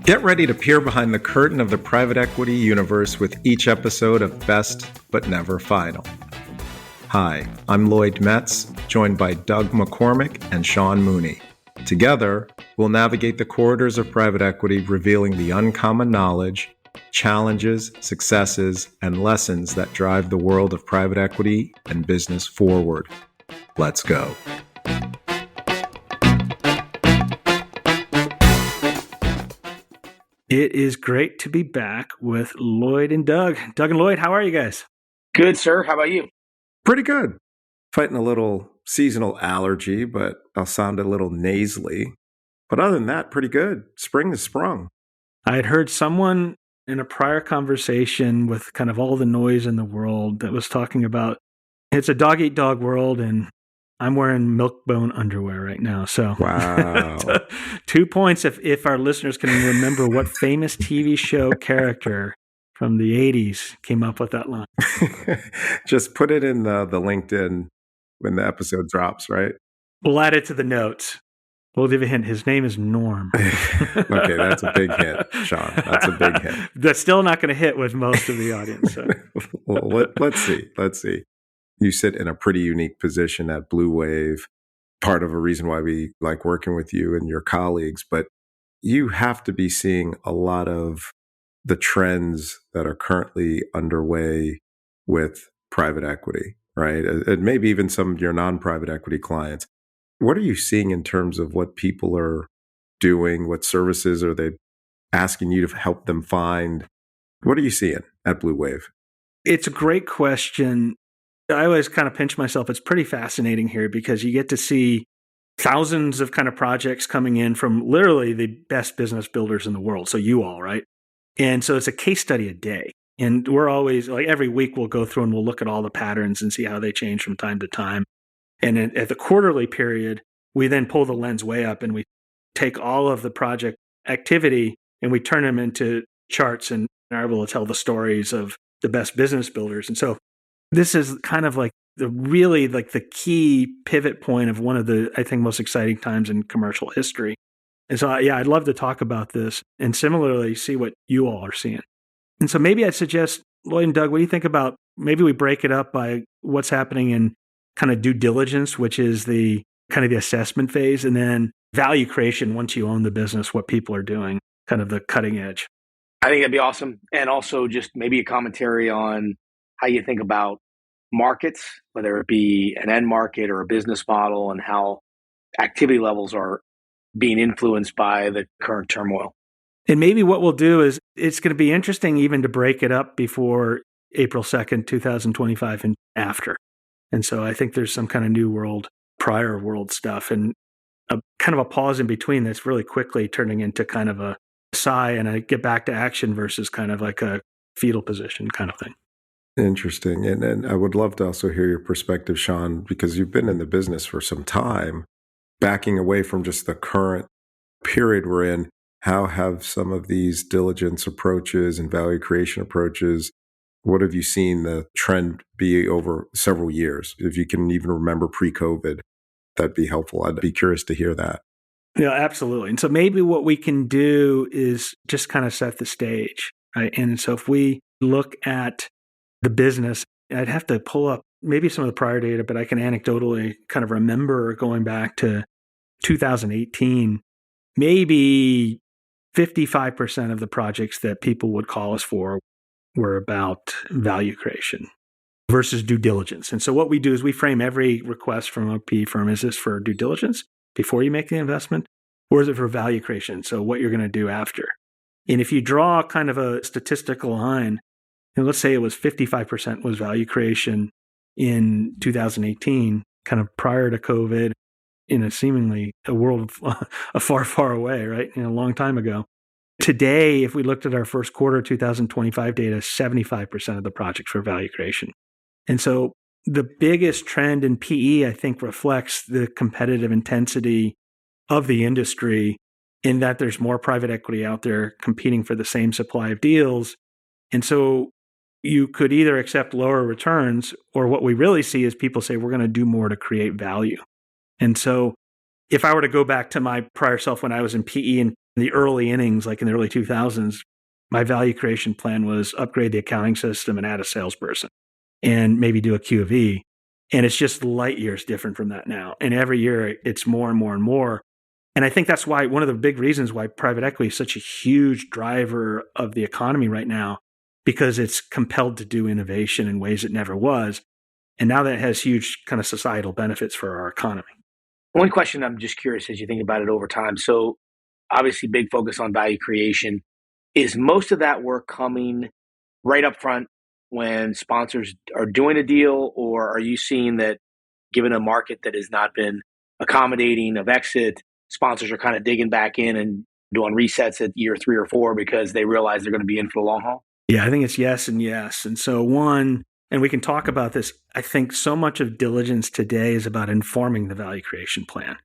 Get ready to peer behind the curtain of the private equity universe with each episode of Best But Never Final. Hi, I'm Lloyd Metz, joined by Doug McCormick and Sean Mooney. Together, we'll navigate the corridors of private equity, revealing the uncommon knowledge, challenges, successes, and lessons that drive the world of private equity and business forward. Let's go. It is great to be back with Lloyd and Doug. Doug and Lloyd, how are you guys? Good, sir. How about you? Pretty good. Fighting a little seasonal allergy, but I'll sound a little nasally. But other than that, pretty good. Spring has sprung. I had heard someone in a prior conversation with kind of all the noise in the world that was talking about it's a dog-eat-dog world, and I'm wearing milk-bone underwear right now. So, wow. 2 points if our listeners can remember what famous TV show character from the 80s came up with that line. Just put it in the LinkedIn when the episode drops, right? We'll add it to the notes. We'll give a hint. His name is Norm. Okay, that's a big hint, Sean. That's a big hint. That's still not going to hit with most of the audience. So. Well, let's see. You sit in a pretty unique position at Blue Wave, part of a reason why we like working with you and your colleagues, but you have to be seeing a lot of the trends that are currently underway with private equity, right? And maybe even some of your non-private equity clients. What are you seeing in terms of what people are doing? What services are they asking you to help them find? What are you seeing at Blue Wave? It's a great question. I always kind of pinch myself. It's pretty fascinating here because you get to see thousands of kind of projects coming in from literally the best business builders in the world. So you all, right? And so it's a case study a day. And we're always like every week we'll go through and we'll look at all the patterns and see how they change from time to time. And then at the quarterly period, we then pull the lens way up and we take all of the project activity and we turn them into charts and are able to tell the stories of the best business builders. And so this is kind of like the key pivot point of one of the, I think, most exciting times in commercial history. And so, I'd love to talk about this and similarly see what you all are seeing. And so maybe I'd suggest, Lloyd and Doug, what do you think about maybe we break it up by what's happening in kind of due diligence, which is the kind of the assessment phase, and then value creation once you own the business, what people are doing, kind of the cutting edge. I think that'd be awesome. And also just maybe a commentary on how you think about markets, whether it be an end market or a business model, and how activity levels are being influenced by the current turmoil. And maybe what we'll do is it's going to be interesting even to break it up before April 2nd, 2025 and after. And so I think there's some kind of new world, prior world stuff, and a kind of a pause in between that's really quickly turning into kind of a sigh and a get back to action versus kind of like a fetal position kind of thing. Interesting. And I would love to also hear your perspective, Sean, because you've been in the business for some time, backing away from just the current period we're in. How have some of these diligence approaches and value creation approaches, what have you seen the trend be over several years? If you can even remember pre-COVID, that'd be helpful. I'd be curious to hear that. Yeah, absolutely. And so maybe what we can do is just kind of set the stage, right? And so if we look at the business, I'd have to pull up maybe some of the prior data, but I can anecdotally kind of remember going back to 2018, maybe 55% of the projects that people would call us for were about value creation versus due diligence. And so what we do is we frame every request from a PE firm. Is this for due diligence before you make the investment? Or is it for value creation? So what you're going to do after. And if you draw kind of a statistical line, and let's say it was 55% was value creation in 2018, kind of prior to COVID, in a seemingly a world far, far away, right? A long time ago. Today, if we looked at our first quarter 2025 data, 75% of the projects were value creation. And so the biggest trend in PE, I think, reflects the competitive intensity of the industry in that there's more private equity out there competing for the same supply of deals. And so you could either accept lower returns, or what we really see is people say, we're going to do more to create value. And so if I were to go back to my prior self when I was in PE and in the early innings, like in the early 2000s, my value creation plan was upgrade the accounting system and add a salesperson and maybe do a Q of E. And it's just light years different from that now. And every year it's more and more and more. And I think that's why one of the big reasons why private equity is such a huge driver of the economy right now, because it's compelled to do innovation in ways it never was. And now that has huge kind of societal benefits for our economy. One question I'm just curious as you think about it over time. So obviously big focus on value creation. Is most of that work coming right up front when sponsors are doing a deal, or are you seeing that given a market that has not been accommodating of exit, sponsors are kind of digging back in and doing resets at year 3 or 4 because they realize they're going to be in for the long haul? Yeah, I think it's yes and yes. And so one, and we can talk about this, I think so much of diligence today is about informing the value creation plan.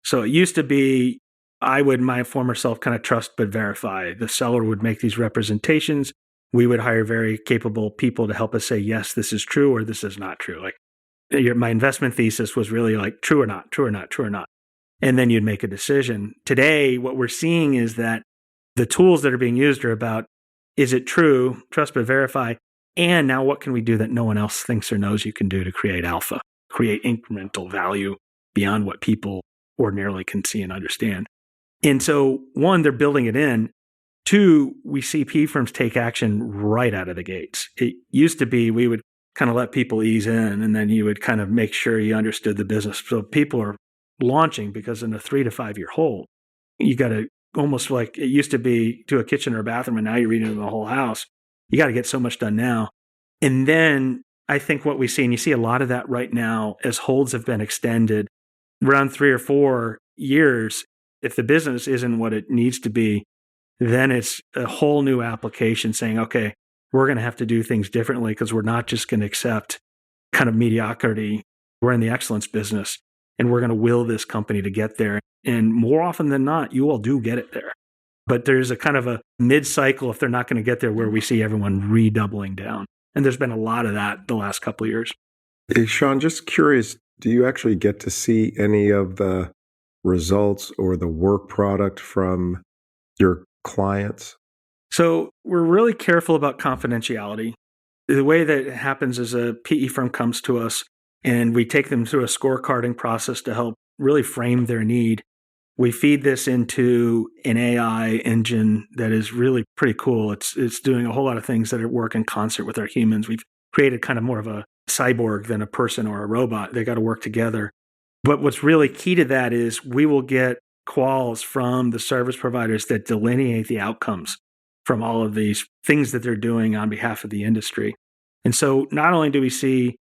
So it used to be, I would, my former self, kind of trust but verify. The seller would make these representations. We would hire very capable people to help us say, yes, this is true or this is not true. Like my investment thesis was really like true or not, true or not, true or not. And then you'd make a decision. Today, what we're seeing is that the tools that are being used are about, is it true, trust but verify, and now what can we do that no one else thinks or knows you can do to create alpha, create incremental value beyond what people ordinarily can see and understand. And so one, they're building it in. Two, we see PE firms take action right out of the gates. It used to be we would kind of let people ease in and then you would kind of make sure you understood the business. So people are launching because in a 3 to 5 year hold, you got to almost like it used to be to a kitchen or a bathroom and now you're reading the whole house. You got to get so much done now. And then I think what we see, and you see a lot of that right now as holds have been extended around 3 or 4 years, if the business isn't what it needs to be, then it's a whole new application saying, okay, we're going to have to do things differently because we're not just going to accept kind of mediocrity. We're in the excellence business and we're going to will this company to get there. And more often than not, you all do get it there. But there's a kind of a mid-cycle if they're not going to get there where we see everyone redoubling down. And there's been a lot of that the last couple of years. Hey, Sean, just curious, do you actually get to see any of the results or the work product from your clients? So we're really careful about confidentiality. The way that it happens is a PE firm comes to us and we take them through a scorecarding process to help really frame their need. We feed this into an AI engine that is really pretty cool. It's doing a whole lot of things that work in concert with our humans. We've created kind of more of a cyborg than a person or a robot. They got to work together. But what's really key to that is we will get quals from the service providers that delineate the outcomes from all of these things that they're doing on behalf of the industry. And so not only do we see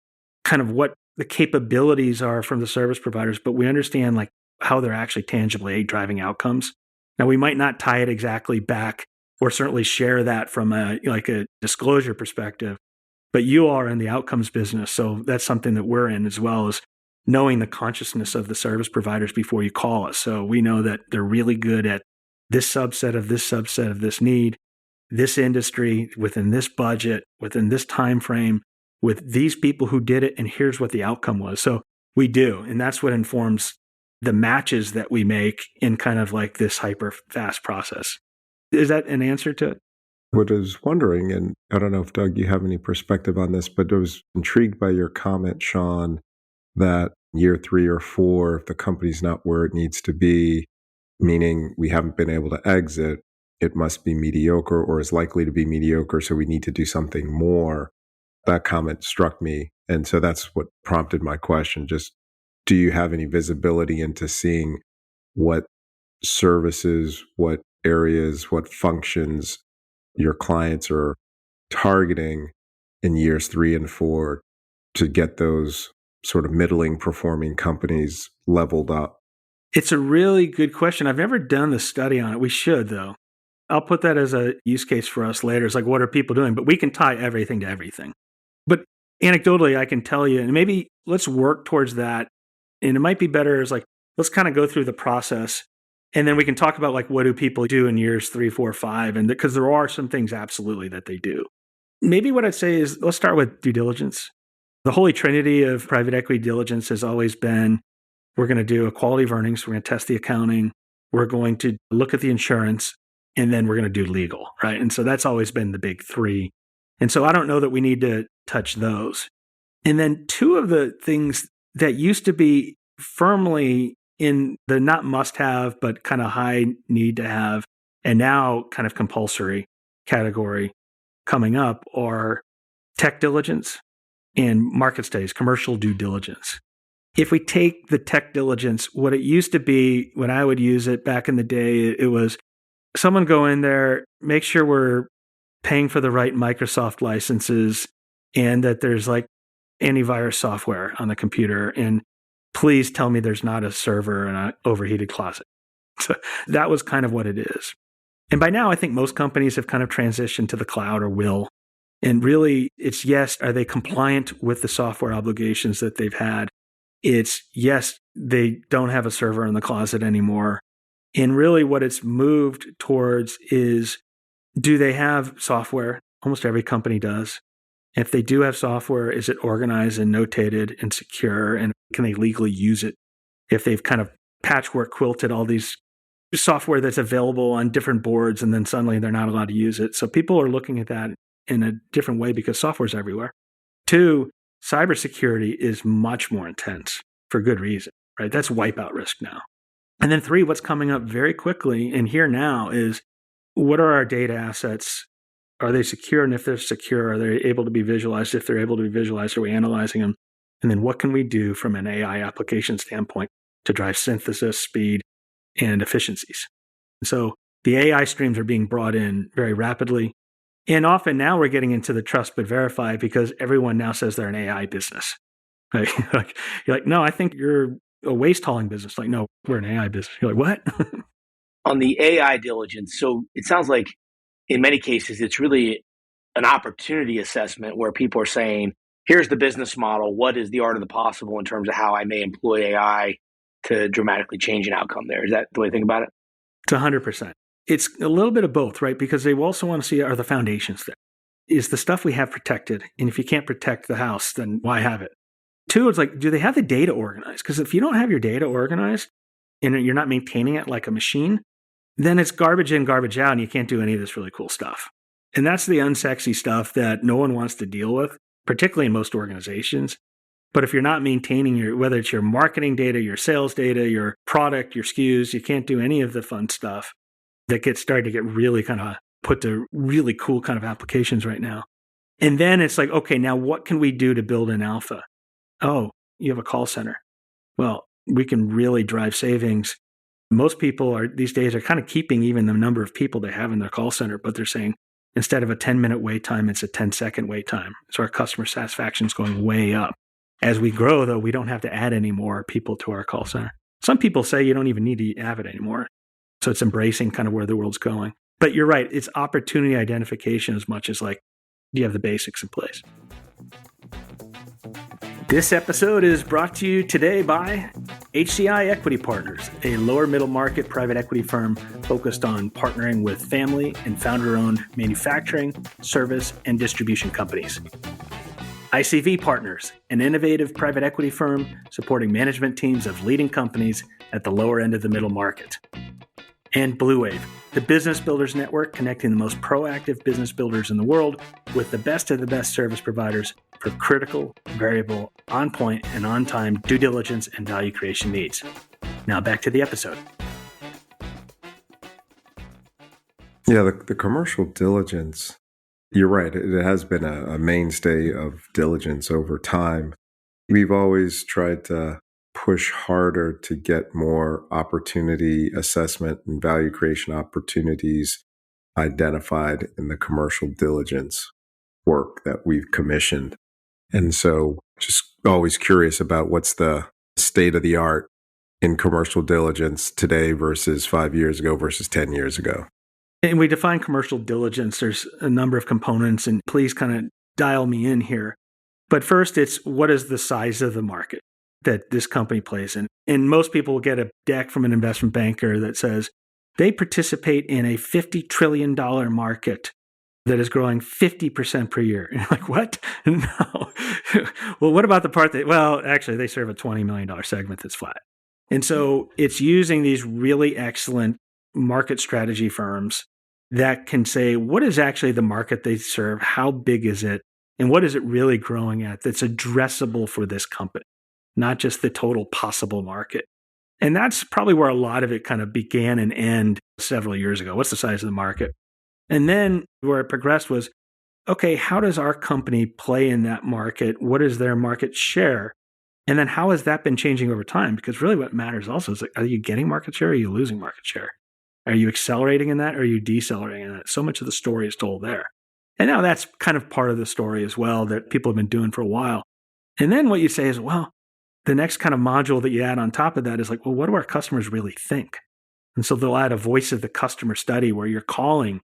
kind of what the capabilities are from the service providers, but we understand like how they're actually tangibly driving outcomes. Now, we might not tie it exactly back or certainly share that from a disclosure perspective, but you are in the outcomes business. So that's something that we're in as well, as knowing the consciousness of the service providers before you call us. So we know that they're really good at this subset of this need, this industry, within this budget, within this time frame, with these people who did it, and here's what the outcome was. So we do, and that's what informs the matches that we make in kind of like this hyper fast process. Is that an answer to it? What I was wondering, and I don't know if Doug, you have any perspective on this, but I was intrigued by your comment, Sean, that year 3 or 4, if the company's not where it needs to be, meaning we haven't been able to exit, it must be mediocre or is likely to be mediocre, so we need to do something more. That comment struck me. And so that's what prompted my question. Just, do you have any visibility into seeing what services, what areas, what functions your clients are targeting in years 3 and 4 to get those sort of middling performing companies leveled up? It's a really good question. I've never done the study on it. We should, though. I'll put that as a use case for us later. It's like, what are people doing? But we can tie everything to everything. But anecdotally, I can tell you, and maybe let's work towards that. And it might be better as like, let's kind of go through the process. And then we can talk about like, what do people do in years 3, 4, 5? And because there are some things absolutely that they do. Maybe what I'd say is, let's start with due diligence. The holy trinity of private equity diligence has always been, we're going to do a quality of earnings. We're going to test the accounting. we're going to look at the insurance, and then we're going to do legal, right? And so that's always been the big three. And so I don't know that we need to touch those. And then two of the things that used to be firmly in the not must have, but kind of high need to have, and now kind of compulsory category coming up are tech diligence and market studies, commercial due diligence. If we take the tech diligence, what it used to be when I would use it back in the day, it was someone go in there, make sure we're paying for the right Microsoft licenses and that there's like antivirus software on the computer. And please tell me there's not a server in an overheated closet. So that was kind of what it is. And by now, I think most companies have kind of transitioned to the cloud or will. And really, it's yes, are they compliant with the software obligations that they've had? It's yes, they don't have a server in the closet anymore. And really what it's moved towards is, do they have software? Almost every company does. If they do have software, is it organized and notated and secure? And can they legally use it? If they've kind of patchwork quilted all these software that's available on different boards and then suddenly they're not allowed to use it. So people are looking at that in a different way because software's everywhere. Two, cybersecurity is much more intense for good reason, right? That's wipeout risk now. And then three, what's coming up very quickly and here now is, what are our data assets? Are they secure? And if they're secure, are they able to be visualized? If they're able to be visualized, are we analyzing them? And then what can we do from an AI application standpoint to drive synthesis, speed, and efficiencies? So the AI streams are being brought in very rapidly. And often now we're getting into the trust but verify because everyone now says they're an AI business. Right? You're like, no, I think you're a waste hauling business. Like, no, we're an AI business. You're like, what? On the AI diligence, so it sounds like in many cases, it's really an opportunity assessment where people are saying, here's the business model. What is the art of the possible in terms of how I may employ AI to dramatically change an outcome there? Is that the way to think about it? It's 100%. It's a little bit of both, right? Because they also want to see, are the foundations there? Is the stuff we have protected? And if you can't protect the house, then why have it? Two, it's like, do they have the data organized? Because if you don't have your data organized and you're not maintaining it like a machine, then it's garbage in, garbage out, and you can't do any of this really cool stuff. And that's the unsexy stuff that no one wants to deal with, particularly in most organizations. But if you're not maintaining whether it's your marketing data, your sales data, your product, your SKUs, you can't do any of the fun stuff that gets started to get really kind of put to really cool kind of applications right now. And then it's like, okay, now what can we do to build an alpha? Oh, you have a call center. Well, we can really drive savings. Most people these days are kind of keeping even the number of people they have in their call center, but they're saying instead of a 10-minute wait time, it's a 10-second wait time. So our customer satisfaction is going way up. As we grow, though, we don't have to add any more people to our call center. Some people say you don't even need to have it anymore. So it's embracing kind of where the world's going. But you're right. It's opportunity identification as much as like, do you have the basics in place? This episode is brought to you today by HCI Equity Partners, a lower middle market private equity firm focused on partnering with family and founder-owned manufacturing, service, and distribution companies. ICV Partners, an innovative private equity firm supporting management teams of leading companies at the lower end of the middle market. And Blue Wave, the business builders network connecting the most proactive business builders in the world with the best of the best service providers for critical, variable, on-point, and on-time due diligence and value creation needs. Now back to the episode. Yeah, the commercial diligence, you're right. It has been a mainstay of diligence over time. We've always tried to push harder to get more opportunity assessment and value creation opportunities identified in the commercial diligence work that we've commissioned. And so just always curious about what's the state of the art in commercial diligence today versus 5 years ago versus 10 years ago. And we define commercial diligence. There's a number of components, and please kind of dial me in here. But first, it's what is the size of the market that this company plays in? And most people will get a deck from an investment banker that says they participate in a $50 trillion market that is growing 50% per year. And you're like, what? No. Well, what about the part that, well, actually, they serve a $20 million segment that's flat. And so it's using these really excellent market strategy firms that can say, what is actually the market they serve? How big is it? And what is it really growing at that's addressable for this company, not just the total possible market? And that's probably where a lot of it kind of began and ended several years ago. What's the size of the market? And then where it progressed was, okay, how does our company play in that market? What is their market share? And then how has that been changing over time? Because really what matters also is, like, are you getting market share or are you losing market share? Are you accelerating in that or are you decelerating in that? So much of the story is told there. And now that's kind of part of the story as well that people have been doing for a while. And then what you say is, well, the next kind of module that you add on top of that is like, well, what do our customers really think? And so they'll add a voice of the customer study where you're calling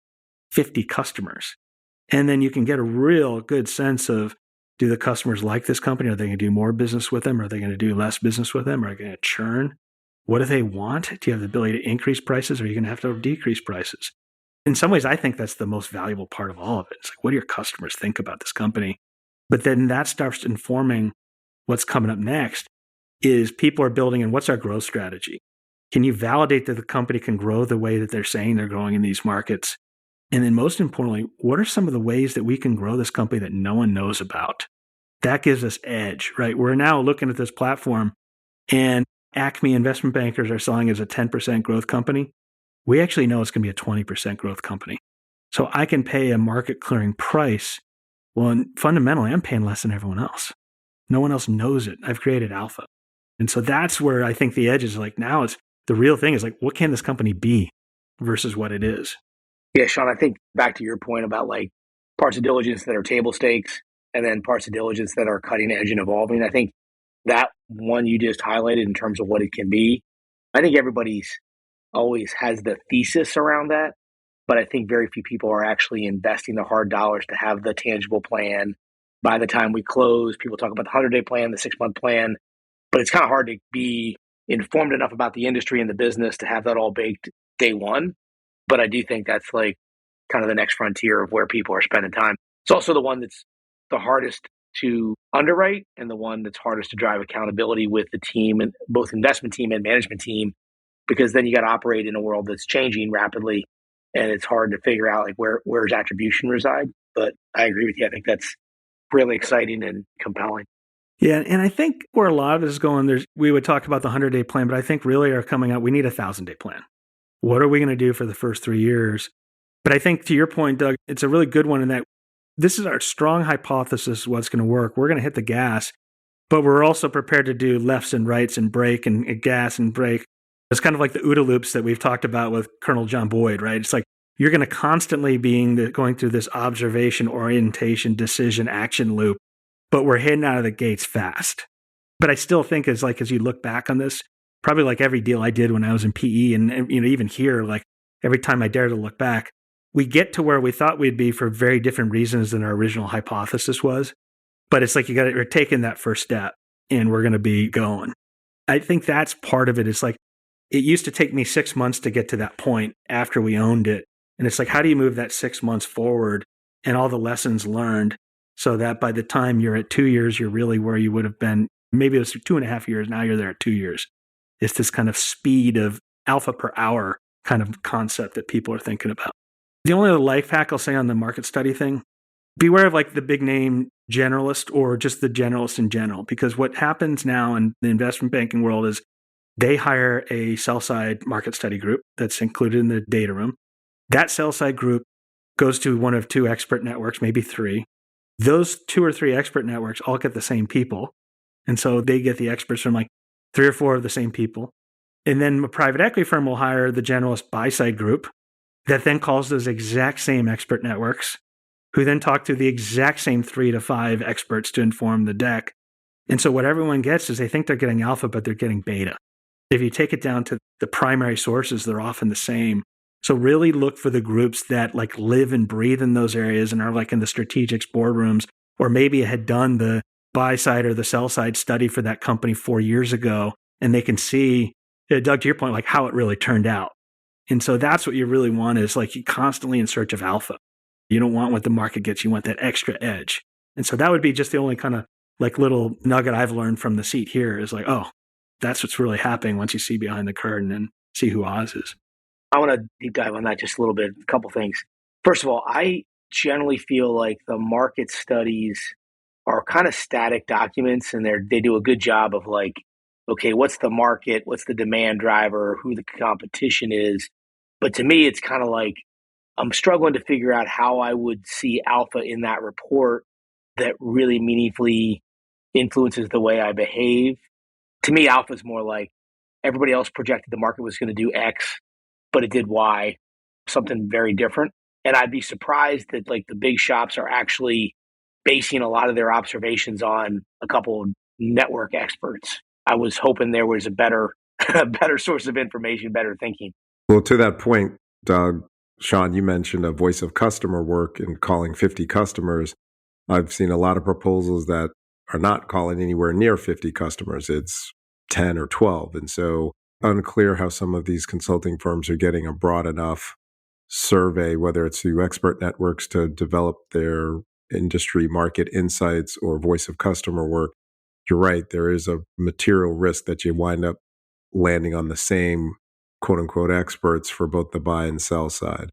50 customers. And then you can get a real good sense of, do the customers like this company? Are they going to do more business with them? Are they going to do less business with them? Are they going to churn? What do they want? Do you have the ability to increase prices or are you going to have to decrease prices? In some ways, I think that's the most valuable part of all of it. It's like, what do your customers think about this company? But then that starts informing what's coming up next is people are building in what's our growth strategy? Can you validate that the company can grow the way that they're saying they're growing in these markets? And then most importantly, what are some of the ways that we can grow this company that no one knows about? That gives us edge, right? We're now looking at this platform and Acme investment bankers are selling as a 10% growth company. We actually know it's going to be a 20% growth company. So I can pay a market clearing price. Well, and fundamentally, I'm paying less than everyone else. No one else knows it. I've created alpha. And so that's where I think the edge is like, now it's the real thing is like, what can this company be versus what it is? Yeah, Sean, I think back to your point about like parts of diligence that are table stakes and then parts of diligence that are cutting edge and evolving. I think that one you just highlighted in terms of what it can be, I think everybody's always has the thesis around that, but I think very few people are actually investing the hard dollars to have the tangible plan. By the time we close, people talk about the 100-day plan, the 6-month plan, but it's kind of hard to be informed enough about the industry and the business to have that all baked day one. But I do think that's like kind of the next frontier of where people are spending time. It's also the one that's the hardest to underwrite and the one that's hardest to drive accountability with the team, and both investment team and management team, because then you got to operate in a world that's changing rapidly and it's hard to figure out like where's attribution reside. But I agree with you. I think that's really exciting and compelling. Yeah. And I think where a lot of this is going, we would talk about the 100-day plan, but I think really are coming out, we need a 1,000-day plan. What are we going to do for the first 3 years? But I think to your point, Doug, it's a really good one in that this is our strong hypothesis of what's going to work. We're going to hit the gas, but we're also prepared to do lefts and rights and brake and gas and brake. It's kind of like the OODA loops that we've talked about with Colonel John Boyd, right? It's like you're going to constantly be going through this observation, orientation, decision, action loop, but we're hitting out of the gates fast. But I still think as you look back on this, probably like every deal I did when I was in PE and even here, like every time I dare to look back, we get to where we thought we'd be for very different reasons than our original hypothesis was. But it's like we're taking that first step and we're going to be going. I think that's part of it. It's like it used to take me 6 months to get to that point after we owned it. And it's like, how do you move that 6 months forward and all the lessons learned so that by the time you're at 2 years, you're really where you would have been. Maybe it was 2.5 years. Now you're there at 2 years. It's this kind of speed of alpha per hour kind of concept that people are thinking about. The only other life hack I'll say on the market study thing, beware of like the big name generalist or just the generalist in general, because what happens now in the investment banking world is they hire a sell-side market study group that's included in the data room. That sell-side group goes to one of 2 expert networks, maybe 3. Those 2 or 3 expert networks all get the same people. And so they get the experts from like 3 or 4 of the same people. And then a private equity firm will hire the generalist buy-side group that then calls those exact same expert networks, who then talk to the exact same 3 to 5 experts to inform the deck. And so what everyone gets is they think they're getting alpha, but they're getting beta. If you take it down to the primary sources, they're often the same. So really look for the groups that like live and breathe in those areas and are like in the strategics boardrooms, or maybe had done the buy side or the sell side study for that company 4 years ago. And they can see, Doug, to your point, like how it really turned out. And so that's what you really want is like you constantly in search of alpha. You don't want what the market gets. You want that extra edge. And so that would be just the only kind of like little nugget I've learned from the seat here is like, oh, that's what's really happening once you see behind the curtain and see who Oz is. I want to deep dive on that just a little bit. A couple things. First of all, I generally feel like the market studies are kind of static documents, and they do a good job of like, okay, what's the market? What's the demand driver? Who the competition is? But to me, it's kind of like I'm struggling to figure out how I would see alpha in that report that really meaningfully influences the way I behave. To me, alpha is more like everybody else projected the market was going to do X, but it did Y, something very different. And I'd be surprised that like the big shops are actually basing a lot of their observations on a couple of network experts. I was hoping there was a better source of information, better thinking. Well, to that point, Doug, Sean, you mentioned a voice of customer work and calling 50 customers. I've seen a lot of proposals that are not calling anywhere near 50 customers. It's 10 or 12. And so unclear how some of these consulting firms are getting a broad enough survey, whether it's through expert networks to develop their industry market insights or voice of customer work. You're right. There is a material risk that you wind up landing on the same quote unquote experts for both the buy and sell side.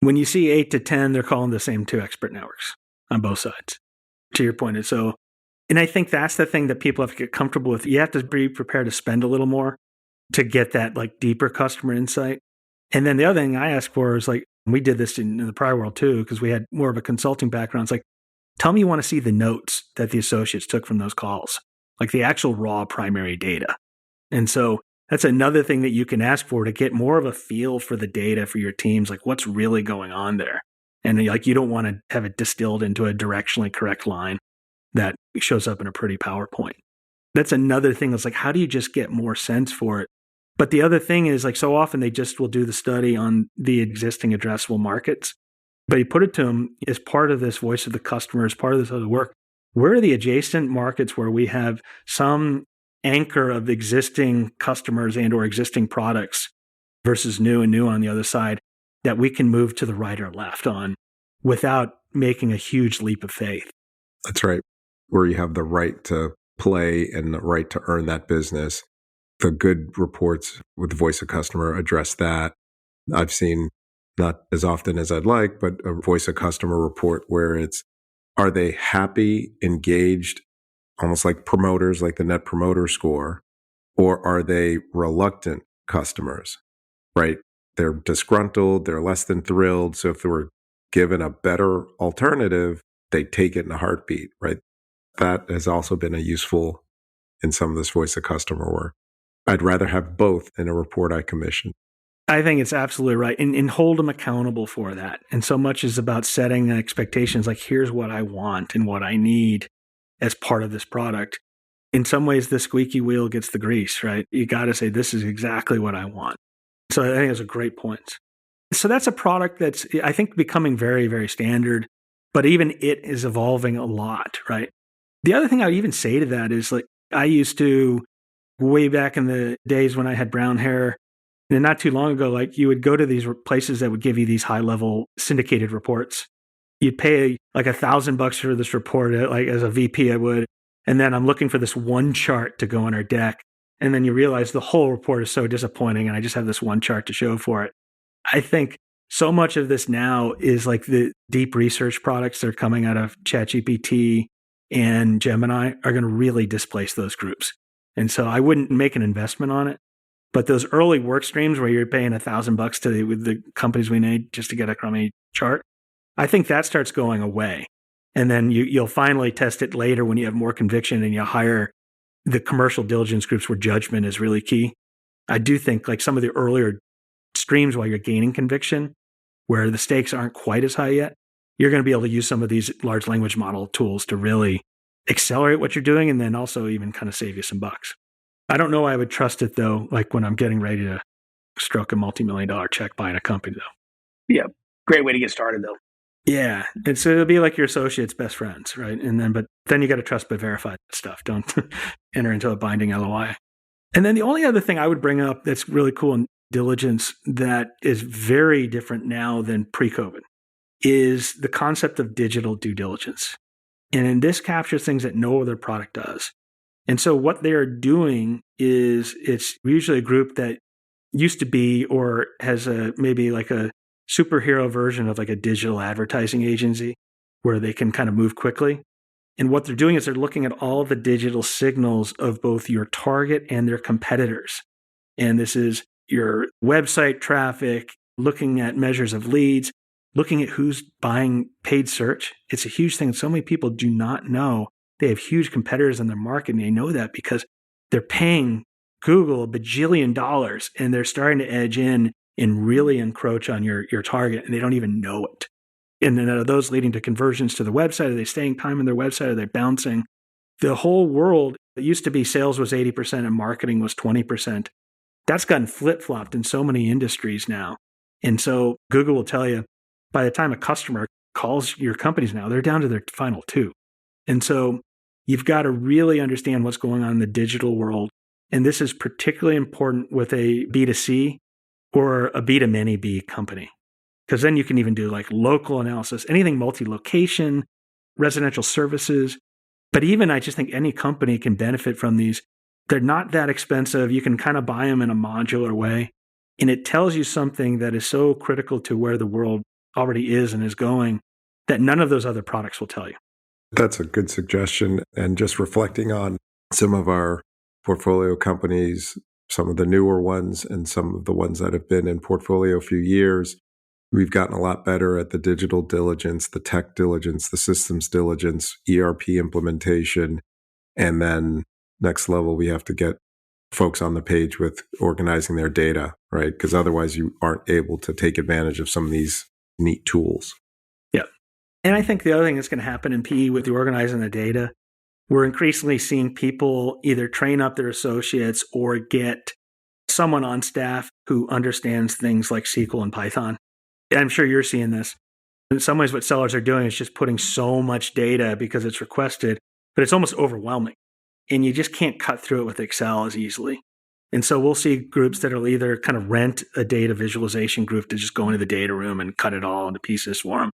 When you see 8 to 10, they're calling the same 2 expert networks on both sides, to your point. And I think that's the thing that people have to get comfortable with. You have to be prepared to spend a little more to get that like deeper customer insight. And then the other thing I ask for is like, we did this in the prior world too, because we had more of a consulting background. It's like, tell me you want to see the notes that the associates took from those calls, like the actual raw primary data. And so that's another thing that you can ask for to get more of a feel for the data for your teams, like what's really going on there. And like, you don't want to have it distilled into a directionally correct line that shows up in a pretty PowerPoint. That's another thing that's like, how do you just get more sense for it? But the other thing is like, so often they just will do the study on the existing addressable markets, but you put it to them as part of this voice of the customer, as part of this other work. Where are the adjacent markets where we have some anchor of existing customers and or existing products versus new on the other side that we can move to the right or left on without making a huge leap of faith? That's right. Where you have the right to play and the right to earn that business. The good reports with the voice of customer address that. I've seen, not as often as I'd like, but a voice of customer report where it's, are they happy, engaged, almost like promoters, like the net promoter score, or are they reluctant customers, right? They're disgruntled, they're less than thrilled. So if they were given a better alternative, they take it in a heartbeat, right? That has also been a useful in some of this voice of customer work. I'd rather have both in a report I commission. I think it's absolutely right. And hold them accountable for that. And so much is about setting expectations like, here's what I want and what I need as part of this product. In some ways, the squeaky wheel gets the grease, right? You got to say, this is exactly what I want. So I think those are great points. So that's a product that's, I think, becoming very, very standard, but even it is evolving a lot, right? The other thing I would even say to that is like, I used to, way back in the days when I had brown hair, and not too long ago, like you would go to these places that would give you these high-level syndicated reports. You'd pay like $1,000 for this report, like as a VP I would, and then I'm looking for this one chart to go on our deck, and then you realize the whole report is so disappointing, and I just have this one chart to show for it. I think so much of this now is like the deep research products that are coming out of ChatGPT and Gemini are going to really displace those groups. And so I wouldn't make an investment on it. But those early work streams where you're paying $1,000 to the companies we need just to get a crummy chart, I think that starts going away. And then you'll finally test it later when you have more conviction and you hire the commercial diligence groups where judgment is really key. I do think like some of the earlier streams while you're gaining conviction, where the stakes aren't quite as high yet, you're going to be able to use some of these large language model tools to really accelerate what you're doing and then also even kind of save you some bucks. I don't know I would trust it though, like when I'm getting ready to stroke a multi-million-dollar check buying a company though. Yeah. Great way to get started though. Yeah. And so it'll be like your associates' best friends, right? But then you got to trust but verify that stuff. Don't enter into a binding LOI. And then the only other thing I would bring up that's really cool in diligence that is very different now than pre-COVID is the concept of digital due diligence. And this captures things that no other product does. And so what they're doing is it's usually a group that used to be or has maybe like a superhero version of like a digital advertising agency where they can kind of move quickly. And what they're doing is they're looking at all the digital signals of both your target and their competitors. And this is your website traffic, looking at measures of leads, looking at who's buying paid search. It's a huge thing. So many people do not know they have huge competitors in their market, and they know that because they're paying Google $1 bajillion and they're starting to edge in and really encroach on your target, and they don't even know it. And then are those leading to conversions to the website? Are they staying time on their website? Are they bouncing? The whole world, it used to be sales was 80% and marketing was 20%. That's gotten flip-flopped in so many industries now. And so Google will tell you, by the time a customer calls your companies now, they're down to their final two. And so you've got to really understand what's going on in the digital world. And this is particularly important with a B2C or a B2many B company. Because then you can even do like local analysis, anything multi-location, residential services. But even I just think any company can benefit from these. They're not that expensive. You can kind of buy them in a modular way. And it tells you something that is so critical to where the world already is and is going that none of those other products will tell you. That's a good suggestion. And just reflecting on some of our portfolio companies, some of the newer ones and some of the ones that have been in portfolio a few years, we've gotten a lot better at the digital diligence, the tech diligence, the systems diligence, ERP implementation. And then next level, we have to get folks on the page with organizing their data, right? Because otherwise you aren't able to take advantage of some of these neat tools. Yeah. And I think the other thing that's going to happen in PE with the organizing the data, we're increasingly seeing people either train up their associates or get someone on staff who understands things like SQL and Python. I'm sure you're seeing this. In some ways, what sellers are doing is just putting so much data because it's requested, but it's almost overwhelming. And you just can't cut through it with Excel as easily. And so we'll see groups that will either kind of rent a data visualization group to just go into the data room and cut it all into pieces for them,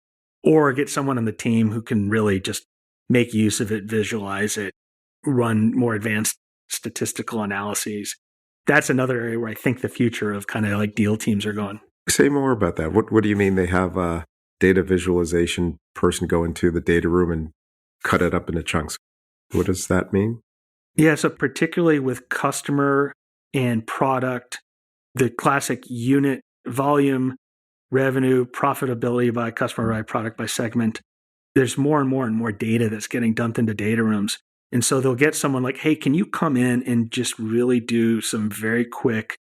or get someone on the team who can really just make use of it, visualize it, run more advanced statistical analyses. That's another area where I think the future of kind of like deal teams are going. Say more about that. What do you mean they have a data visualization person go into the data room and cut it up into chunks? What does that mean? Yeah, so particularly with customer and product, the classic unit volume, revenue, profitability by customer, by product, by segment, there's more and more data that's getting dumped into data rooms. And so they'll get someone like, hey, can you come in and just really do some very quick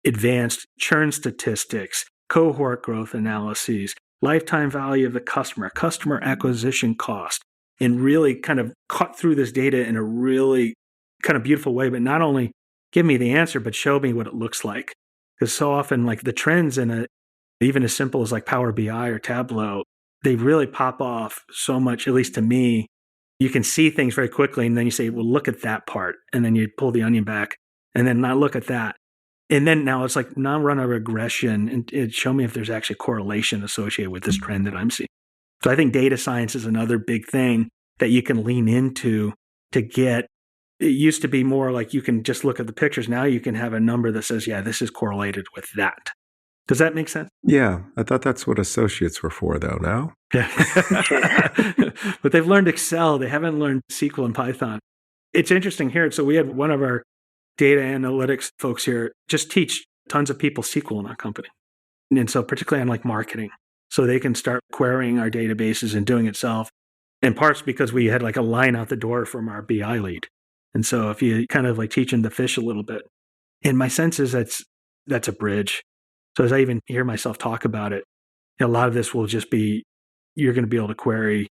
advanced churn statistics, cohort growth analyses, lifetime value of the customer acquisition cost, and really kind of cut through this data in a really kind of beautiful way, but not only give me the answer, but show me what it looks like. Because so often like the trends in even as simple as like Power BI or Tableau, they really pop off so much, at least to me. You can see things very quickly, and then you say, well, look at that part. And then you pull the onion back, and then now look at that. And then now it's like, now run a regression and show me if there's actually correlation associated with this trend that I'm seeing. So I think data science is another big thing that you can lean into to get. It used to be more like you can just look at the pictures. Now you can have a number that says, yeah, this is correlated with that. Does that make sense? Yeah. I thought that's what associates were for, though, now. Yeah. But they've learned Excel. They haven't learned SQL and Python. It's interesting here. So we had one of our data analytics folks here just teach tons of people SQL in our company. And so particularly on like marketing, so they can start querying our databases and doing it self, in parts because we had like a line out the door from our BI lead. And so if you kind of like teach them to fish a little bit, and my sense is that's a bridge. So as I even hear myself talk about it, a lot of this will just be, you're going to be able to query,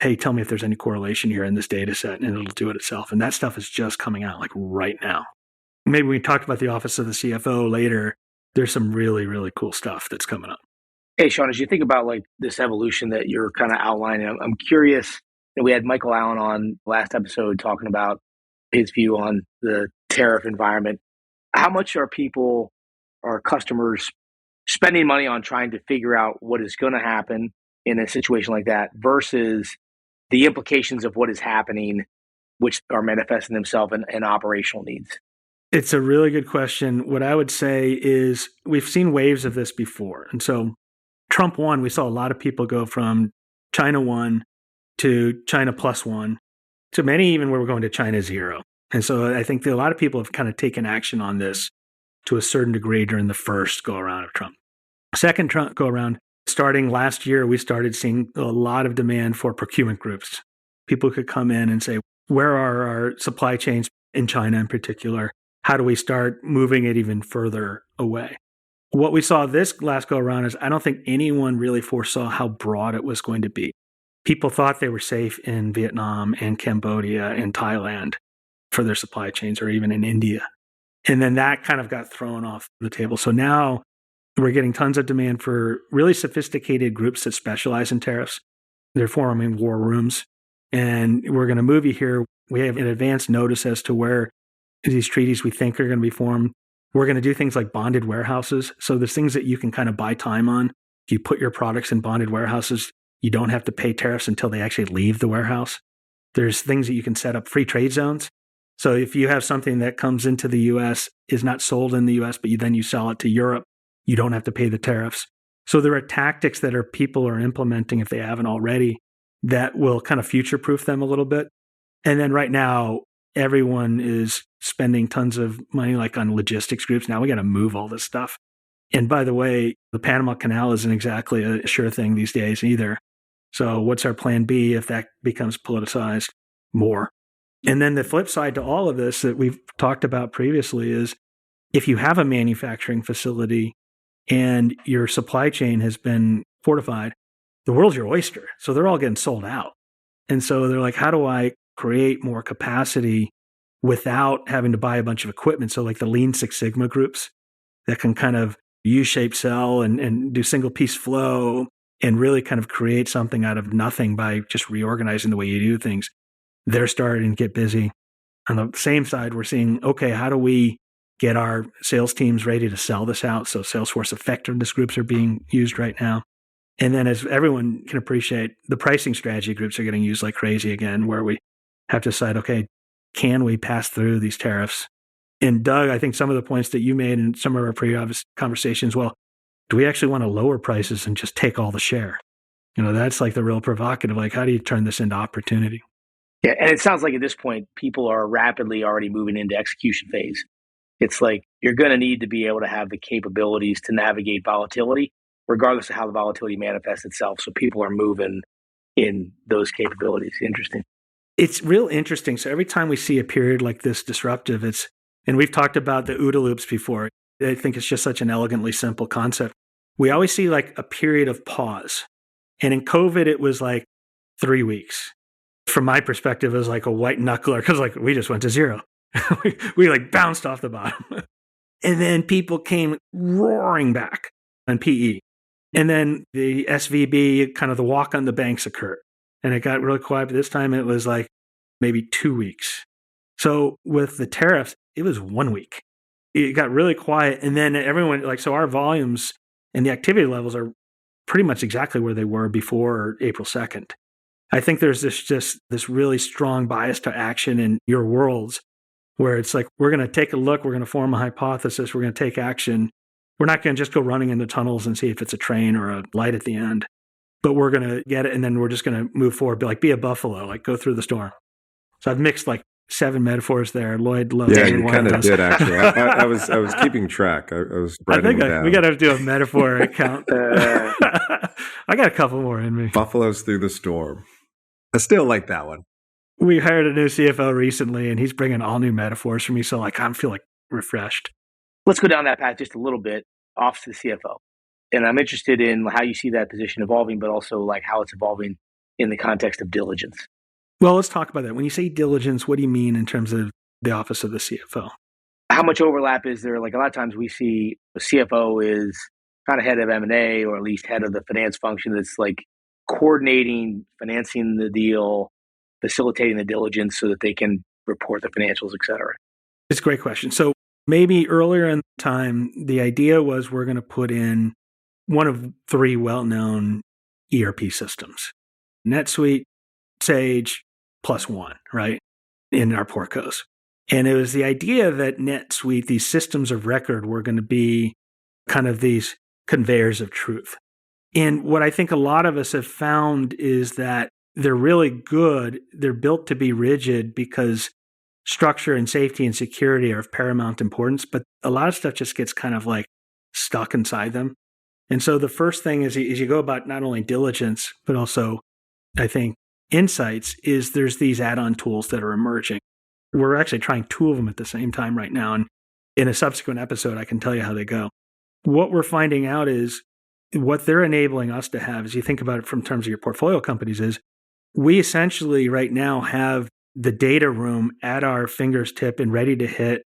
hey, tell me if there's any correlation here in this data set, and it'll do it itself. And that stuff is just coming out like right now. Maybe we talked about the office of the CFO later. There's some really, really cool stuff that's coming up. Hey, Sean, as you think about like this evolution that you're kind of outlining, I'm curious. We had Michael Allen on last episode talking about his view on the tariff environment. How much are customers spending money on trying to figure out what is going to happen in a situation like that versus the implications of what is happening which are manifesting themselves in operational needs? It's a really good question. What I would say is we've seen waves of this before. And so Trump 1, we saw a lot of people go from China 1 to China +1 to many even where we're going to China 0. And so I think that a lot of people have kind of taken action on this to a certain degree during the first go around of Trump. Second Trump go around, starting last year, we started seeing a lot of demand for procurement groups. People could come in and say, where are our supply chains in China in particular? How do we start moving it even further away? What we saw this last go around is I don't think anyone really foresaw how broad it was going to be. People thought they were safe in Vietnam and Cambodia and Thailand for their supply chains, or even in India. And then that kind of got thrown off the table. So now we're getting tons of demand for really sophisticated groups that specialize in tariffs. They're forming war rooms. And we're going to move you here. We have an advance notice as to where these treaties we think are going to be formed. We're going to do things like bonded warehouses. So there's things that you can kind of buy time on. If you put your products in bonded warehouses, you don't have to pay tariffs until they actually leave the warehouse. There's things that you can set up free trade zones. So if you have something that comes into the U.S., is not sold in the U.S., but then you sell it to Europe, you don't have to pay the tariffs. So there are tactics that people are implementing, if they haven't already, that will kind of future-proof them a little bit. And then right now, everyone is spending tons of money like on logistics groups. Now we got to move all this stuff. And by the way, the Panama Canal isn't exactly a sure thing these days either. So what's our plan B if that becomes politicized more? And then the flip side to all of this that we've talked about previously is if you have a manufacturing facility and your supply chain has been fortified, the world's your oyster. So they're all getting sold out. And so they're like, how do I create more capacity without having to buy a bunch of equipment? So like the Lean Six Sigma groups that can kind of U-shape cell and do single piece flow and really kind of create something out of nothing by just reorganizing the way you do things. They're starting to get busy. On the same side, we're seeing, okay, how do we get our sales teams ready to sell this out? So Salesforce effectiveness groups are being used right now. And then as everyone can appreciate, the pricing strategy groups are getting used like crazy again, where we have to decide, okay, can we pass through these tariffs? And Doug, I think some of the points that you made in some of our previous conversations, well, do we actually want to lower prices and just take all the share? That's like the real provocative, like how do you turn this into opportunity? Yeah, and it sounds like at this point, people are rapidly already moving into execution phase. It's like you're going to need to be able to have the capabilities to navigate volatility, regardless of how the volatility manifests itself. So people are moving in those capabilities. Interesting. It's real interesting. So every time we see a period like this disruptive, and we've talked about the OODA loops before. I think it's just such an elegantly simple concept. We always see like a period of pause. And in COVID, it was like 3 weeks. From my perspective, it was like a white knuckler because like we just went to zero. we like bounced off the bottom. And then people came roaring back on PE. And then the SVB, kind of the walk on the banks occurred. And it got really quiet. But this time it was like maybe 2 weeks. So with the tariffs, it was 1 week. It got really quiet. And then everyone, so our volumes and the activity levels are pretty much exactly where they were before April 2nd. I think there's this really strong bias to action in your worlds where it's like, we're going to take a look, we're going to form a hypothesis, we're going to take action. We're not going to just go running into tunnels and see if it's a train or a light at the end, but we're going to get it and then we're just going to move forward, be a buffalo, go through the storm. So I've mixed 7 metaphors there. Lloyd loves it. Yeah, you kind of did actually. I was keeping track. I was writing them down. We got to do a metaphor count. I got a couple more in me. Buffaloes through the storm. I still like that one. We hired a new CFO recently, and he's bringing all new metaphors for me. So I feel refreshed. Let's go down that path just a little bit off to the CFO. And I'm interested in how you see that position evolving, but also how it's evolving in the context of diligence. Well, let's talk about that. When you say diligence, what do you mean in terms of the office of the CFO? How much overlap is there? A lot of times we see the CFO is kind of head of M&A or at least head of the finance function that's coordinating, financing the deal, facilitating the diligence so that they can report the financials, et cetera. It's a great question. So maybe earlier in time, the idea was we're going to put in one of 3 well-known ERP systems, NetSuite, Sage, +1, right? in our portcos. And it was the idea that NetSuite, these systems of record, were going to be kind of these conveyors of truth. And what I think a lot of us have found is that they're really good. They're built to be rigid because structure and safety and security are of paramount importance, but a lot of stuff just gets kind of like stuck inside them. And so the first thing is you go about not only diligence, but also, I think, insights, is there's these add-on tools that are emerging. We're actually trying two of them at the same time right now. And in a subsequent episode, I can tell you how they go. What we're finding out is what they're enabling us to have, as you think about it from terms of your portfolio companies, is we essentially right now have the data room at our fingertip and ready to hit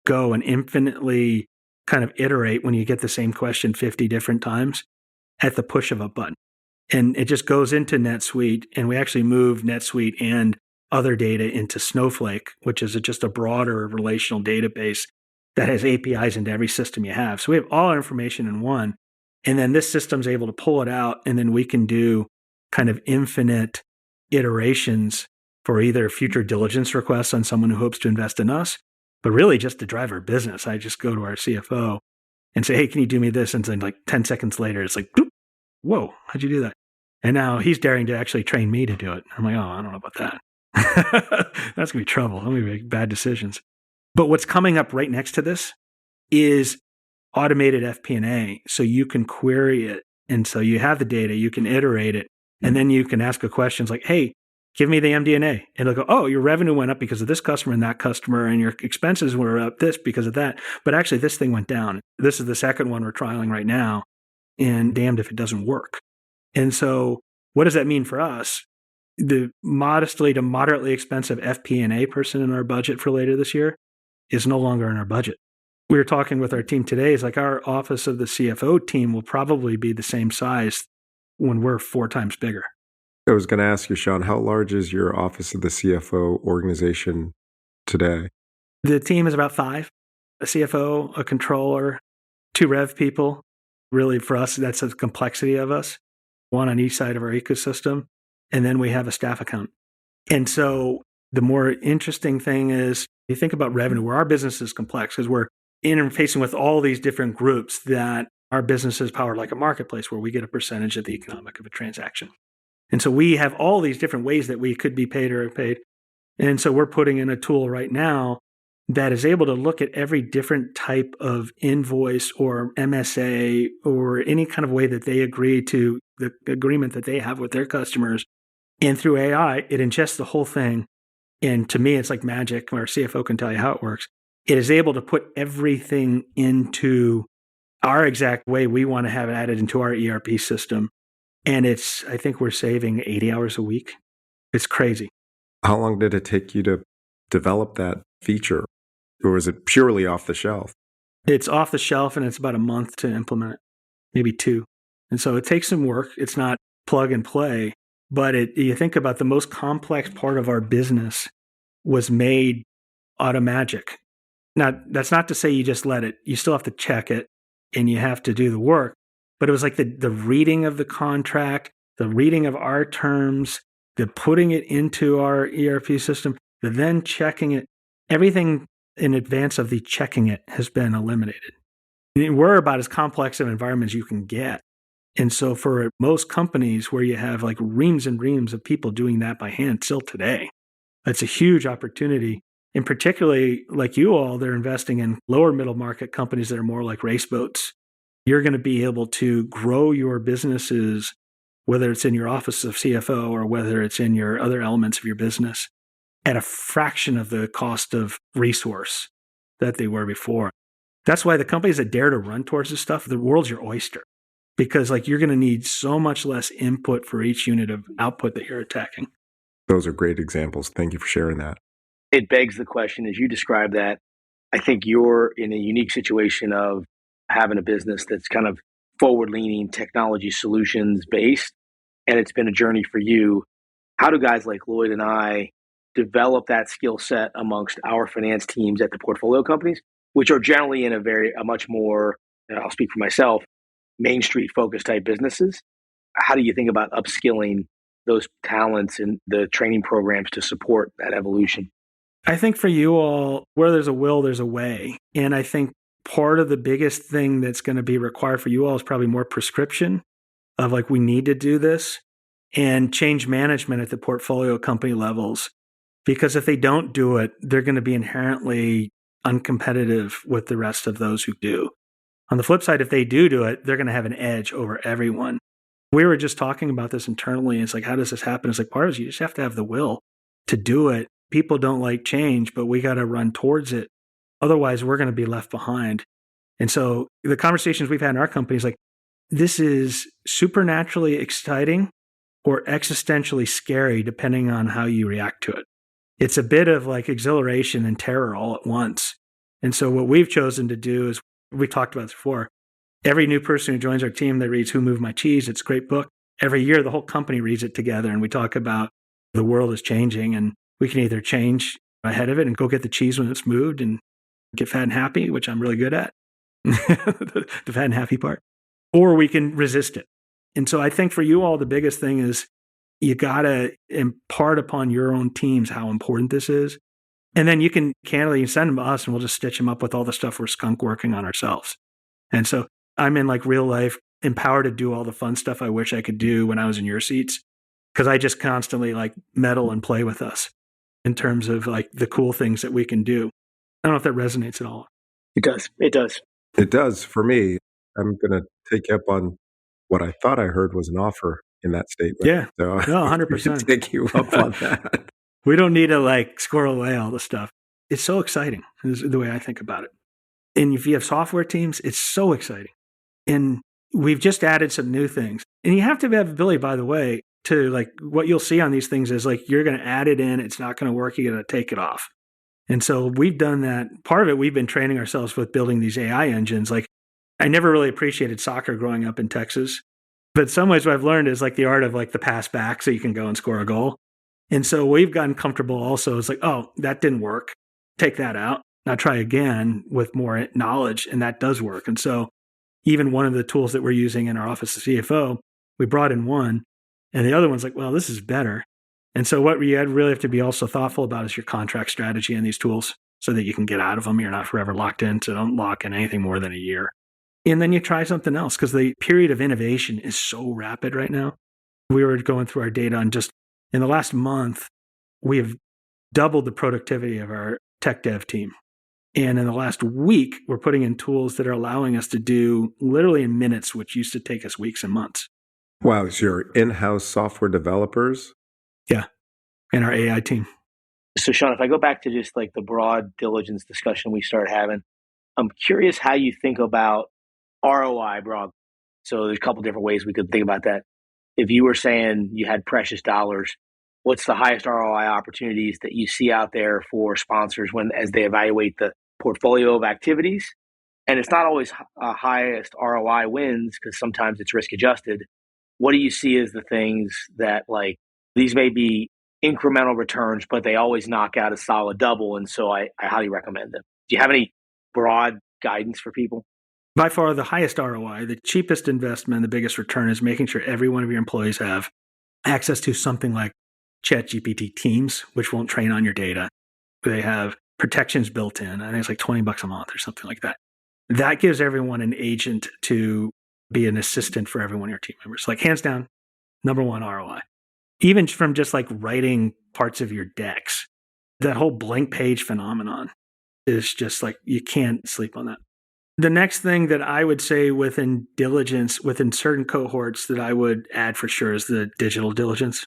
go and infinitely kind of iterate when you get the same question 50 different times at the push of a button. And it just goes into NetSuite, and we actually move NetSuite and other data into Snowflake, which is just a broader relational database that has APIs into every system you have. So we have all our information in one, and then this system's able to pull it out, and then we can do kind of infinite iterations for either future diligence requests on someone who hopes to invest in us, but really just to drive our business. I just go to our CFO and say, hey, can you do me this? And then like 10 seconds later, it's like, boop, whoa, how'd you do that? And now he's daring to actually train me to do it. I'm like, oh, I don't know about that. That's going to be trouble. I'm going to make bad decisions. But what's coming up right next to this is automated FP&A. So you can query it. And so you have the data, you can iterate it, and then you can ask a question like, hey, give me the MD&A. And it'll go, oh, your revenue went up because of this customer and that customer, and your expenses were up this because of that. But actually, this thing went down. This is the second one we're trialing right now, and damned if it doesn't work. And so what does that mean for us? The modestly to moderately expensive FP&A person in our budget for later this year is no longer in our budget. We were talking with our team today. It's like our office of the CFO team will probably be the same size when we're 4 times bigger. I was going to ask you, Sean, how large is your office of the CFO organization today? The team is about 5, a CFO, a controller, 2 rev people. Really, for us, that's the complexity of us, 1 on each side of our ecosystem. And then we have a staff account. And so the more interesting thing is you think about revenue, where our business is complex because we're interfacing with all these different groups that our business is powered like a marketplace where we get a percentage of the economic of a transaction. And so we have all these different ways that we could be paid or paid. And so we're putting in a tool right now that is able to look at every different type of invoice or MSA or any kind of way that they agree to the agreement that they have with their customers. And through AI, it ingests the whole thing. And to me, it's like magic. Our CFO can tell you how it works. It is able to put everything into our exact way we want to have it added into our ERP system. And I think we're saving 80 hours a week. It's crazy. How long did it take you to develop that feature? Or was it purely off the shelf? It's off the shelf, and it's about a month to implement it, maybe 2. And so it takes some work. It's not plug and play, but you think about the most complex part of our business was made automatic. Now, that's not to say you just let it. You still have to check it, and you have to do the work. But it was like the reading of the contract, the reading of our terms, the putting it into our ERP system, the then checking it. Everything in advance of the checking it has been eliminated. We're about as complex of an environment as you can get. And so for most companies where you have like reams and reams of people doing that by hand still today, that's a huge opportunity. And particularly like you all, they're investing in lower middle market companies that are more like race boats. You're going to be able to grow your businesses, whether it's in your office of CFO or whether it's in your other elements of your business, at a fraction of the cost of resource that they were before. That's why the companies that dare to run towards this stuff, the world's your oyster. Because like you're going to need so much less input for each unit of output that you're attacking. Those are great examples. Thank you for sharing that. It begs the question, as you describe that, I think you're in a unique situation of having a business that's kind of forward-leaning, technology solutions based, and it's been a journey for you. How do guys like Lloyd and I develop that skill set amongst our finance teams at the portfolio companies, which are generally in a much more, I'll speak for myself, Main Street focused type businesses? How do you think about upskilling those talents and the training programs to support that evolution? I think for you all, where there's a will, there's a way. And I think part of the biggest thing that's going to be required for you all is probably more prescription of like, we need to do this, and change management at the portfolio company levels. Because if they don't do it, they're going to be inherently uncompetitive with the rest of those who do. On the flip side, if they do it, they're going to have an edge over everyone. We were just talking about this internally. It's like, how does this happen? It's like, part of it is you just have to have the will to do it. People don't like change, but we got to run towards it. Otherwise, we're going to be left behind. And so the conversations we've had in our company is like, this is supernaturally exciting or existentially scary, depending on how you react to it. It's a bit of like exhilaration and terror all at once. And so what we've chosen to do is, we talked about this before, every new person who joins our team that reads Who Moved My Cheese, it's a great book. Every year, the whole company reads it together, and we talk about the world is changing, and we can either change ahead of it and go get the cheese when it's moved and get fat and happy, which I'm really good at, the fat and happy part, or we can resist it. And so I think for you all, the biggest thing is you got to impart upon your own teams how important this is. And then you can candidly send them to us, and we'll just stitch them up with all the stuff we're skunk working on ourselves. And so I'm in like real life empowered to do all the fun stuff I wish I could do when I was in your seats, because I just constantly like meddle and play with us in terms of like the cool things that we can do. I don't know if that resonates at all. It does. It does. It does for me. I'm going to take you up on what I thought I heard was an offer in that statement. Yeah. So No, 100%. take you up on that. We don't need to like squirrel away all the stuff. It's so exciting is the way I think about it. And if you have software teams, it's so exciting. And we've just added some new things. And you have to have ability, by the way, to like what you'll see on these things is like you're going to add it in, it's not going to work, you're going to take it off. And so we've done that. Part of it, we've been training ourselves with building these AI engines. Like I never really appreciated soccer growing up in Texas. But in some ways what I've learned is like the art of like the pass back so you can go and score a goal. And so we've gotten comfortable also. It's like, oh, that didn't work. Take that out. Now try again with more knowledge. And that does work. And so even one of the tools that we're using in our office of CFO, we brought in one, and the other one's like, well, this is better. And so what you really have to be also thoughtful about is your contract strategy in these tools so that you can get out of them. You're not forever locked in. So don't lock in anything more than a year. And then you try something else because the period of innovation is so rapid right now. We were going through our data and just in the last month, we have doubled the productivity of our tech dev team. And in the last week, we're putting in tools that are allowing us to do literally in minutes, which used to take us weeks and months. Wow, it's your in-house software developers? Yeah, and our AI team. So Sean, if I go back to just like the broad diligence discussion we started having, I'm curious how you think about ROI broad. So there's a couple different ways we could think about that. If you were saying you had precious dollars, what's the highest ROI opportunities that you see out there for sponsors as they evaluate the portfolio of activities? And it's not always highest ROI wins because sometimes it's risk adjusted. What do you see as the things that like these may be incremental returns, but they always knock out a solid double? And so I highly recommend them. Do you have any broad guidance for people? By far the highest ROI, the cheapest investment, the biggest return is making sure every one of your employees have access to something like ChatGPT Teams, which won't train on your data. They have protections built in. I think it's like $20 a month or something like that. That gives everyone an agent to be an assistant for every one of your team members. Like hands down, number one ROI. Even from just like writing parts of your decks, that whole blank page phenomenon is just like, you can't sleep on that. The next thing that I would say within diligence, within certain cohorts that I would add for sure is the digital diligence.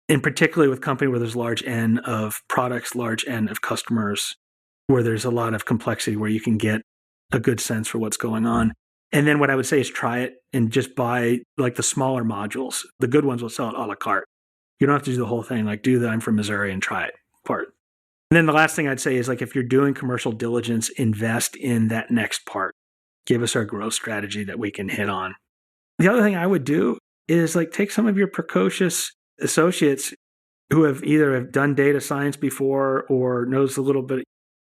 And particularly with company where there's large N of products, large N of customers, where there's a lot of complexity, where you can get a good sense for what's going on. And then what I would say is try it and just buy like the smaller modules. The good ones will sell it a la carte. You don't have to do the whole thing. Like do the I'm from Missouri and try it part. And then the last thing I'd say is like if you're doing commercial diligence, invest in that next part. Give us our growth strategy that we can hit on. The other thing I would do is like take some of your precocious associates who have either done data science before or knows a little bit,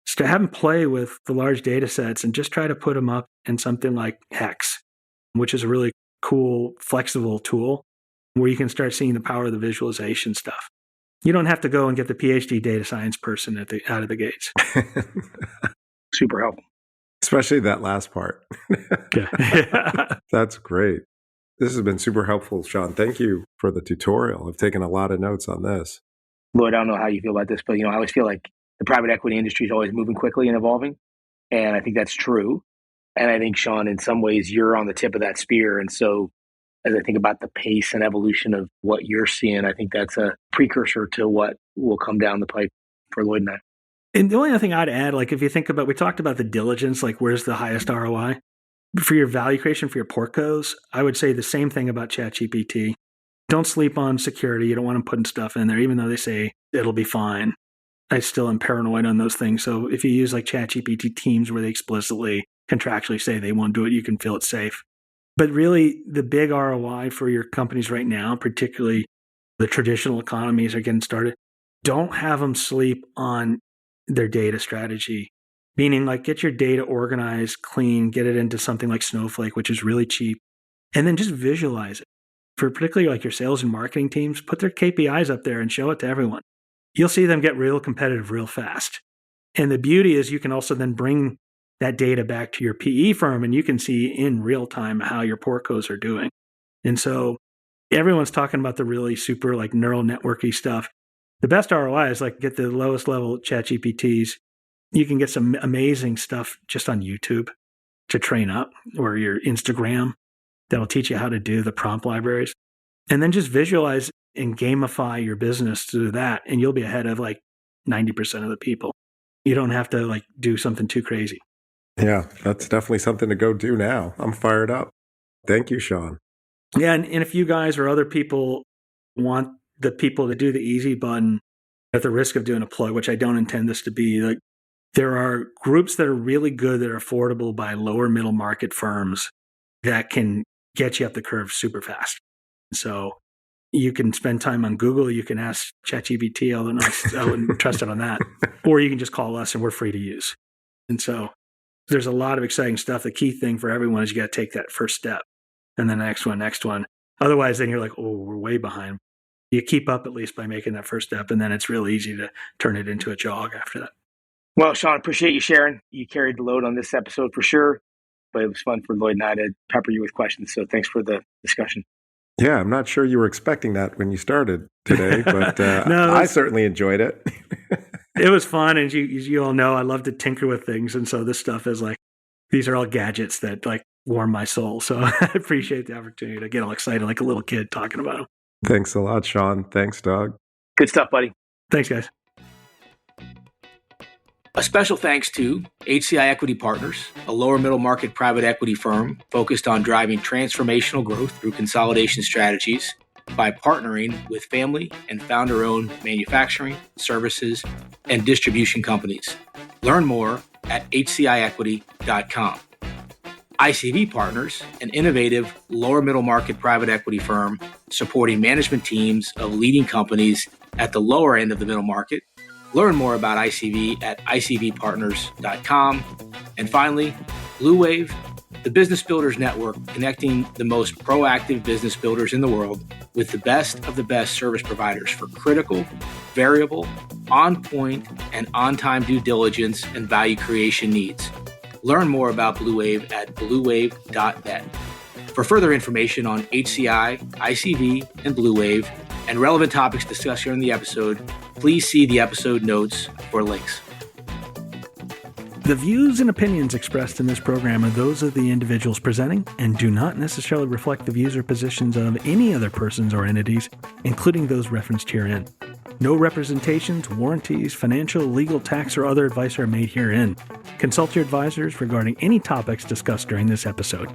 just to have them play with the large data sets and just try to put them up in something like Hex, which is a really cool, flexible tool where you can start seeing the power of the visualization stuff. You don't have to go and get the PhD data science person out of the gates. Super helpful. Especially that last part. Yeah. That's great. This has been super helpful, Sean. Thank you for the tutorial. I've taken a lot of notes on this. Lloyd, I don't know how you feel about this, but I always feel like the private equity industry is always moving quickly and evolving. And I think that's true. And I think, Sean, in some ways, you're on the tip of that spear. And so as I think about the pace and evolution of what you're seeing, I think that's a precursor to what will come down the pipe for Lloyd and I. And the only other thing I'd add, like if you think about, we talked about the diligence, like where's the highest ROI? For your value creation for your portcos, I would say the same thing about ChatGPT. Don't sleep on security. You don't want them putting stuff in there, even though they say it'll be fine. I still am paranoid on those things. So if you use like ChatGPT teams where they explicitly contractually say they won't do it, you can feel it's safe. But really, the big ROI for your companies right now, particularly the traditional economies are getting started, don't have them sleep on their data strategy. Meaning, like, get your data organized, clean, get it into something like Snowflake, which is really cheap, and then just visualize it. For particularly like your sales and marketing teams, put their KPIs up there and show it to everyone. You'll see them get real competitive real fast. And the beauty is you can also then bring that data back to your PE firm and you can see in real time how your portcos are doing. And so everyone's talking about the really super like neural networky stuff. The best ROI is like get the lowest level ChatGPTs. You can get some amazing stuff just on YouTube to train up, or your Instagram that'll teach you how to do the prompt libraries. And then just visualize and gamify your business through that, and you'll be ahead of like 90% of the people. You don't have to like do something too crazy. Yeah, that's definitely something to go do now. I'm fired up. Thank you, Sean. Yeah, and if you guys or other people want the people to do the easy button at the risk of doing a plug, which I don't intend this to be, like there are groups that are really good that are affordable by lower middle market firms that can get you up the curve super fast. So you can spend time on Google. You can ask ChatGPT, although I wouldn't trust it on that. Or you can just call us and we're free to use. And so there's a lot of exciting stuff. The key thing for everyone is you got to take that first step and then next one. Otherwise, then you're like, oh, we're way behind. You keep up at least by making that first step, and then it's real easy to turn it into a jog after that. Well, Sean, appreciate you sharing. You carried the load on this episode for sure, but it was fun for Lloyd and I to pepper you with questions. So thanks for the discussion. Yeah, I'm not sure you were expecting that when you started today, but I certainly enjoyed it. It was fun, and you all know I love to tinker with things, and so this stuff is like, these are all gadgets that like warm my soul. So I appreciate the opportunity to get all excited like a little kid talking about them. Thanks a lot, Sean. Thanks, Doug. Good stuff, buddy. Thanks, guys. A special thanks to HCI Equity Partners, a lower middle market private equity firm focused on driving transformational growth through consolidation strategies by partnering with family and founder-owned manufacturing, services, and distribution companies. Learn more at hciequity.com. ICV Partners, an innovative lower middle market private equity firm supporting management teams of leading companies at the lower end of the middle market. Learn more about ICV at icvpartners.com. And finally, Blue Wave, the Business Builders Network, connecting the most proactive business builders in the world with the best of the best service providers for critical, variable, on-point, and on-time due diligence and value creation needs. Learn more about Blue Wave at bluewave.net. For further information on HCI, ICV, and Blue Wave, and relevant topics discussed here in the episode, please see the episode notes for links. The views and opinions expressed in this program are those of the individuals presenting and do not necessarily reflect the views or positions of any other persons or entities, including those referenced herein. No representations, warranties, financial, legal, tax, or other advice are made herein. Consult your advisors regarding any topics discussed during this episode.